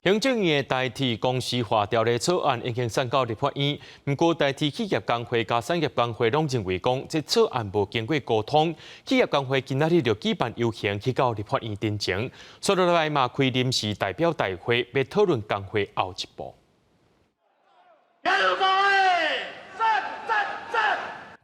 行政院的代替公司化条例草案已经送到立法院，不过代替企业工会加产业工会拢认为讲，这草案无经过沟通。企业工会今仔日就举办游行去到立法院陈情，所以来嘛开临时代表大会，要讨论工会后一步。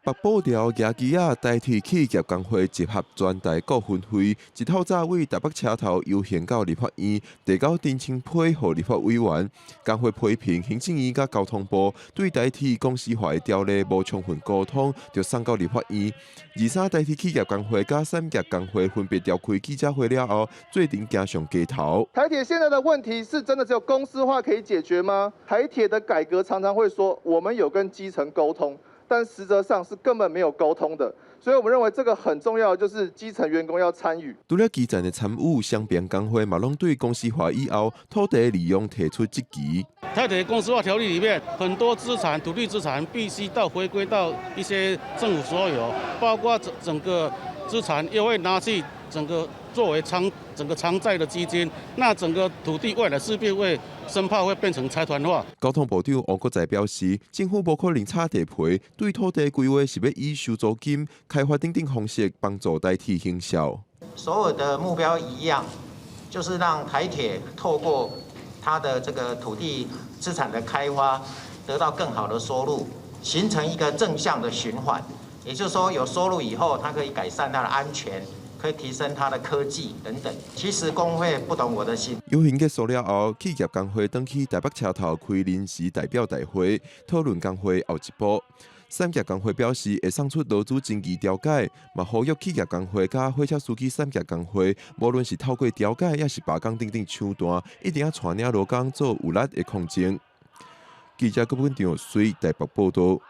北部条亚基亚代替企业工会集合全台股份会，一透早为台北车头游行到立法院，提交陈情批予立法委员。工会批评行政院甲交通部对代替公司化的条例无充分沟通，就送到立法院。23代替企业工会甲产业工会分别召开记者会了后，最顶加上街头。台铁现在的问题是真的只有公司化可以解决吗？台铁的改革常常会说我们有跟基层沟通。但实则上是根本没有沟通的，所以我们认为这个很重要，就是基层员工要参与。除了基层的参与，双边工会嘛拢对公司化以后土地利用提出质疑。台铁公司化条例里面，很多资产、土地资产必须回归到一些政府所有，包括整个资产又会拿去整个作为整个偿债的基金，那整个土地未来势必会生怕会变成财团化。交通部长王国材表示，政府无可能炒地皮，对土地规划是要以收租金、开发等方式帮助代替行销。所有的目标一样，就是让台铁透过它的这个土地资产的开发，得到更好的收入，形成一个正向的循环。也就是说，有收入以后，它可以改善它的安全。可以提升它的科技等等。其实工会不懂我的心。游行结束了后，企业工会登去台北车头开临时代表大会，讨论工会后一步。产业工会表示会送出劳资争议调解，嘛呼吁企业工会甲火车司机产业工会，无论是透过调解，也是罢工等等手段，一定要带领劳工做有力的抗争。记者郭本场随台北报道。